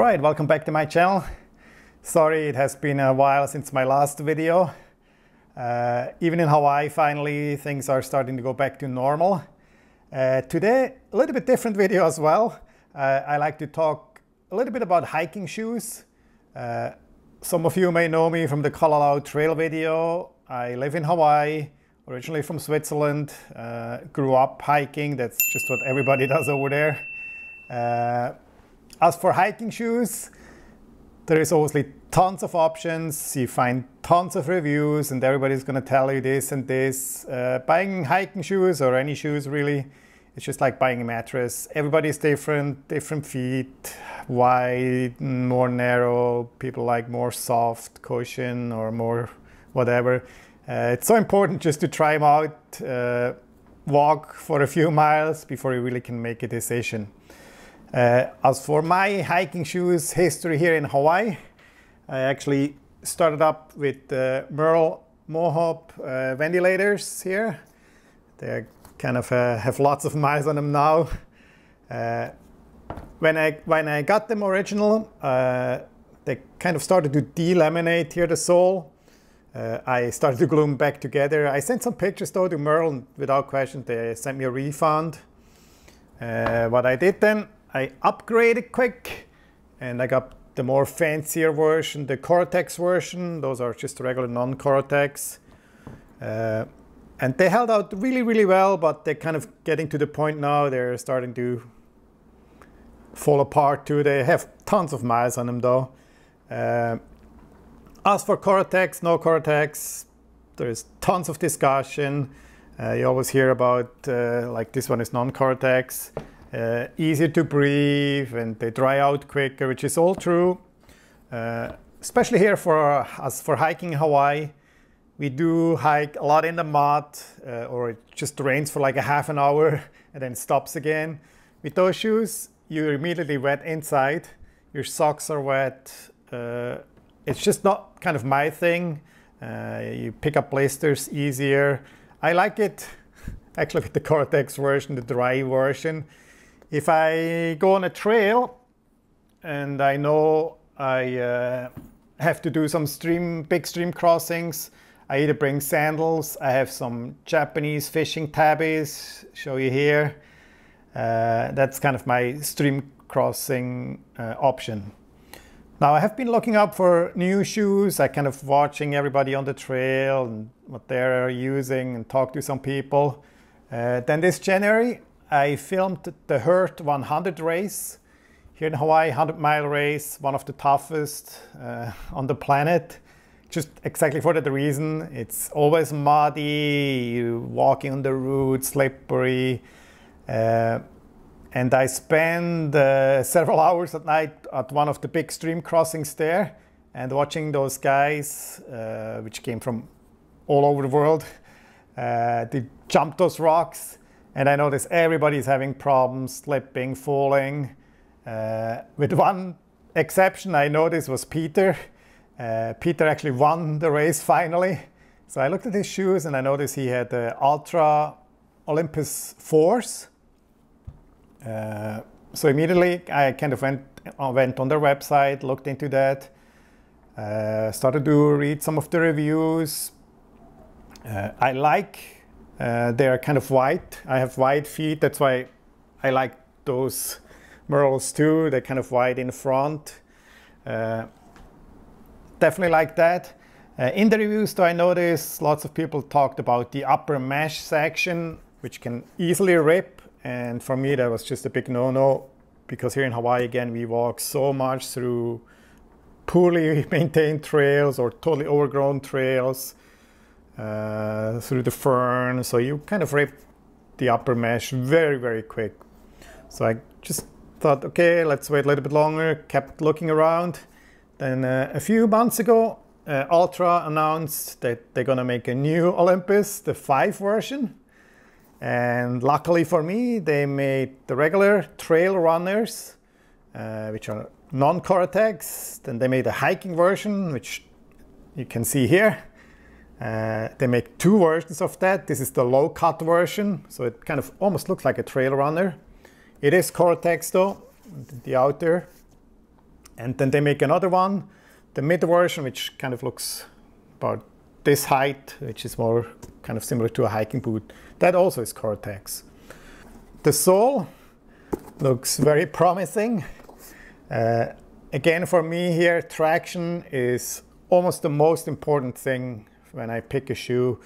Alright, welcome back to my channel. Sorry, it has been a while since my last video. Even in Hawaii, finally, things are starting to go back to normal. Today, a little bit different video as well. I like to talk a little bit about hiking shoes. Some of you may know me from the Colorado Trail video. I live in Hawaii, originally from Switzerland. Grew up hiking, that's just what everybody does over there. As for hiking shoes, there is obviously tons of options. You find tons of reviews and everybody's going to tell you this and this. Buying hiking shoes or any shoes really, it's just like buying a mattress. Everybody's different, different feet, wide, more narrow. People like more soft cushion or more whatever. It's so important just to try them out, walk for a few miles before you really can make a decision. As for my hiking shoes history here in Hawaii, I actually started up with Merle Mohawk ventilators here. They kind of have lots of miles on them now. When I got them original, they kind of started to delaminate here the sole. I started to glue them back together. I sent some pictures though to Merle, and without question they sent me a refund. What I did then, I upgraded quick and I got the more fancier version, the Cortex version. Those are just regular non-Cortex. And they held out really, really well, but they're kind of getting to the point now they're starting to fall apart too. They have tons of miles on them though. As for Cortex, no Cortex, there's tons of discussion. You always hear about like this one is non-Cortex. Easier to breathe and they dry out quicker, which is all true. Especially here for hiking in Hawaii. We do hike a lot in the mud or it just rains for like a half an hour and then stops again. With those shoes, you're immediately wet inside. Your socks are wet. It's just not kind of my thing. You pick up blisters easier. I like it actually with the Cortex version, the dry version. If I go on a trail and I know I have to do some big stream crossings, I either bring sandals. I have some Japanese fishing tabbies, show you here. That's kind of my stream crossing option. Now I have been looking up for new shoes. I kind of watching everybody on the trail and what they're using and talk to some people. Then this January, I filmed the Hurt 100 race here in Hawaii, 100-mile race, one of the toughest on the planet. Just exactly for that reason. It's always muddy, you walking on the route, slippery. And I spend several hours at night at one of the big stream crossings there and watching those guys, which came from all over the world, they jump those rocks. And I notice everybody's having problems, slipping, falling. With one exception, I noticed was Peter. Peter actually won the race finally. So I looked at his shoes and I noticed he had the Altra Olympus 4s. So immediately I kind of went on their website, looked into that, started to read some of the reviews. I like they're kind of white. I have wide feet, that's why I like those Merles too. They're kind of wide in front. Definitely like that. In the reviews though, I noticed lots of people talked about the upper mesh section, which can easily rip. And for me, that was just a big no-no, because here in Hawaii, again, we walk so much through poorly maintained trails or totally overgrown trails, through the fern. So you kind of rip the upper mesh very, very quick. So I just thought, okay, let's wait a little bit longer, kept looking around. Then a few months ago, Altra announced that they're gonna make a new Olympus, the 5 version. And luckily for me, they made the regular trail runners, which are non-Cortex. Then they made a hiking version, which you can see here. They make 2 versions of that. This is the low-cut version, so it kind of almost looks like a trail runner. It is Cortex though, the outer. And then they make another one, the mid version, which kind of looks about this height, which is more kind of similar to a hiking boot. That also is Gore-Tex. The sole looks very promising. Again, for me here, traction is almost the most important thing when I pick a shoe.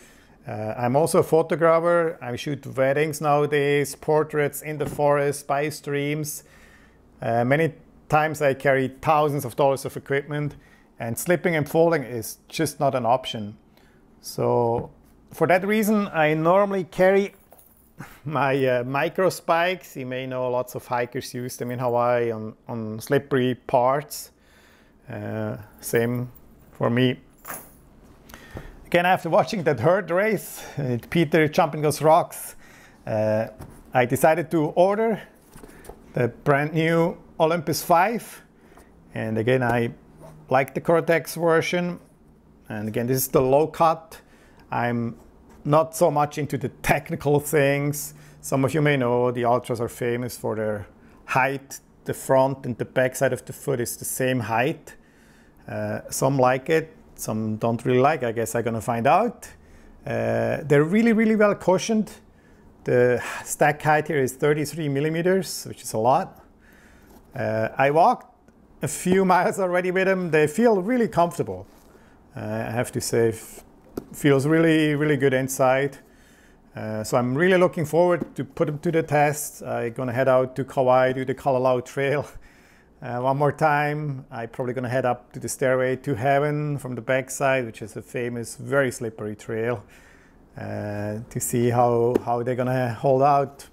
I'm also a photographer. I shoot weddings nowadays, portraits in the forest, by streams. Many times I carry thousands of dollars of equipment, and slipping and falling is just not an option. So for that reason, I normally carry my micro spikes. You may know lots of hikers use them in Hawaii on slippery parts. Same for me. Again, after watching that herd race, Peter jumping those rocks, I decided to order the brand new Olympus 5. And again, I like the Gore-Tex version. And again, this is the low cut. I'm not so much into the technical things. Some of you may know the Ultras are famous for their height. The front and the back side of the foot is the same height. Some like it, some don't really like. I guess I'm gonna find out. They're really, really well cushioned. The stack height here is 33 millimeters, which is a lot. I walked a few miles already with them. They feel really comfortable. I have to say, feels really, really good inside. So I'm really looking forward to put them to the test. I'm gonna head out to Kauai, do the Kalalau Trail one more time. I'm probably gonna head up to the Stairway to Heaven from the backside, which is a famous, very slippery trail, to see how they're gonna hold out.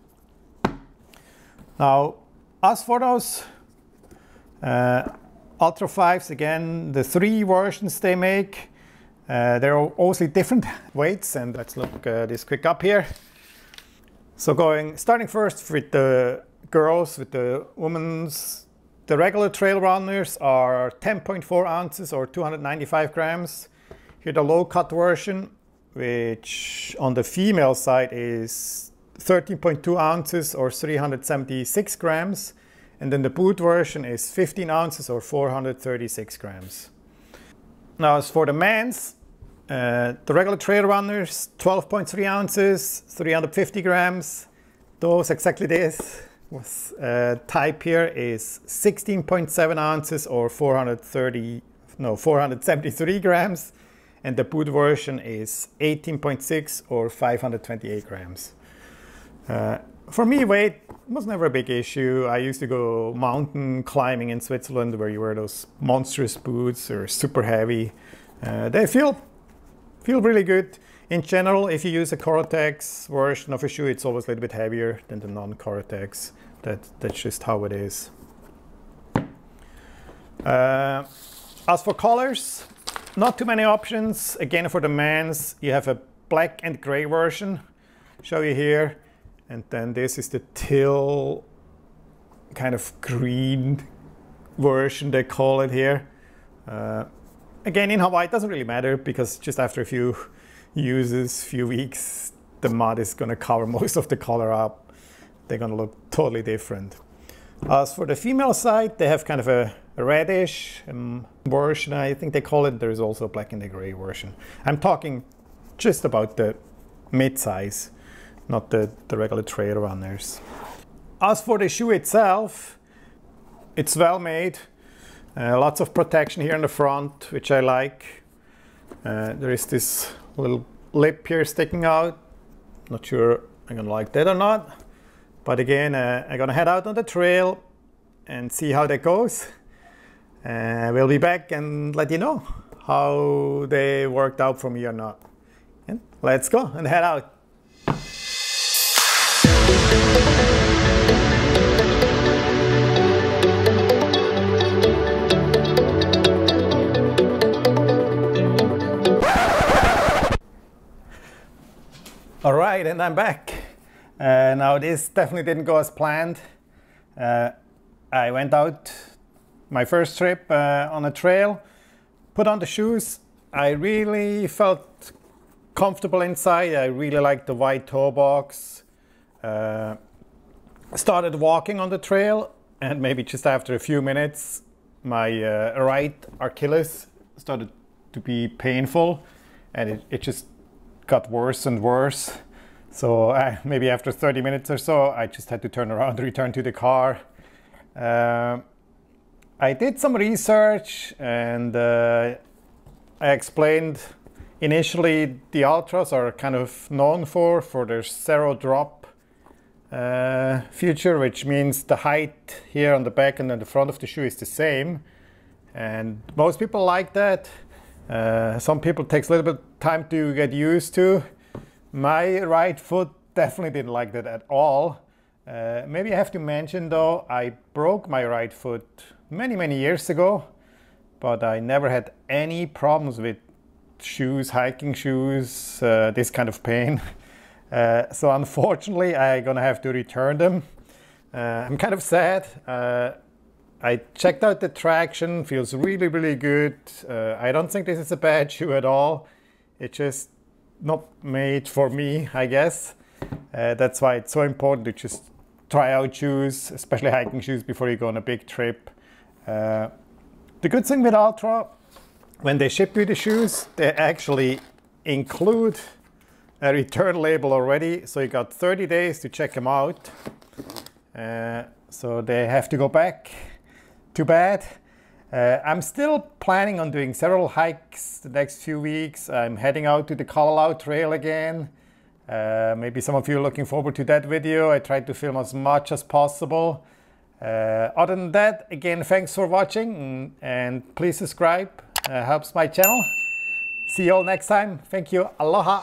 Now, as for those Ultra 5s, again, the 3 versions they make, they're also different weights, and let's look this quick up here. So starting first with the girls, with the women's, the regular trail runners are 10.4 ounces or 295 grams. Here the low cut version, which on the female side is 13.2 ounces or 376 grams. And then the boot version is 15 ounces or 436 grams. Now as for the men's, the regular trail runners, 12.3 ounces, 350 grams. Those exactly this was type here is 16.7 ounces or 473 grams. And the boot version is 18.6 or 528 grams. For me, weight was never a big issue. I used to go mountain climbing in Switzerland where you wear those monstrous boots. They're super heavy. They feel really good. In general, if you use a Gore-Tex version of a shoe, it's always a little bit heavier than the non-Gore-Tex. That's just how it is. As for colors, not too many options. Again, for the men's, you have a black and gray version. Show you here. And then this is the teal kind of green version, they call it here. Again, in Hawaii, it doesn't really matter because just after a few uses, few weeks, the mud is going to cover most of the color up. They're going to look totally different. As for the female side, they have kind of a reddish version, I think they call it. There's also a black and a gray version. I'm talking just about the mid-size, not the regular trail runners. As for the shoe itself, it's well made. Lots of protection here in the front, which I like. There is this little lip here sticking out. Not sure I'm gonna like that or not. But again, I'm gonna head out on the trail and see how that goes. We'll be back and let you know how they worked out for me or not. And let's go and head out. All right, and I'm back. Now this definitely didn't go as planned. I went out my first trip on a trail, put on the shoes. I really felt comfortable inside. I really liked the white toe box. Started walking on the trail, and maybe just after a few minutes, my right Achilles started to be painful, and it just got worse and worse. So maybe after 30 minutes or so, I just had to turn around, return to the car. I did some research, and I explained initially the Altras are kind of known for their zero drop feature, which means the height here on the back and on the front of the shoe is the same. And most people like that. Some people it takes a little bit of time to get used to. My right foot definitely didn't like that at all. Maybe I have to mention though, I broke my right foot many years ago, but I never had any problems with shoes, hiking shoes, this kind of pain. So unfortunately, I'm gonna have to return them. I'm kind of sad. I checked out the traction, feels really good. I don't think this is a bad shoe at all. It's just not made for me, I guess. That's why it's so important to just try out shoes, especially hiking shoes, before you go on a big trip. The good thing with Altra, when they ship you the shoes, they actually include a return label already, so you got 30 days to check them out. So they have to go back. Too bad. I'm still planning on doing several hikes the next few weeks. I'm heading out to the Colorado Trail again. Maybe some of you are looking forward to that video. I tried to film as much as possible. Other than that, again, thanks for watching, and please subscribe. Helps my channel. See you all next time. Thank you. Aloha.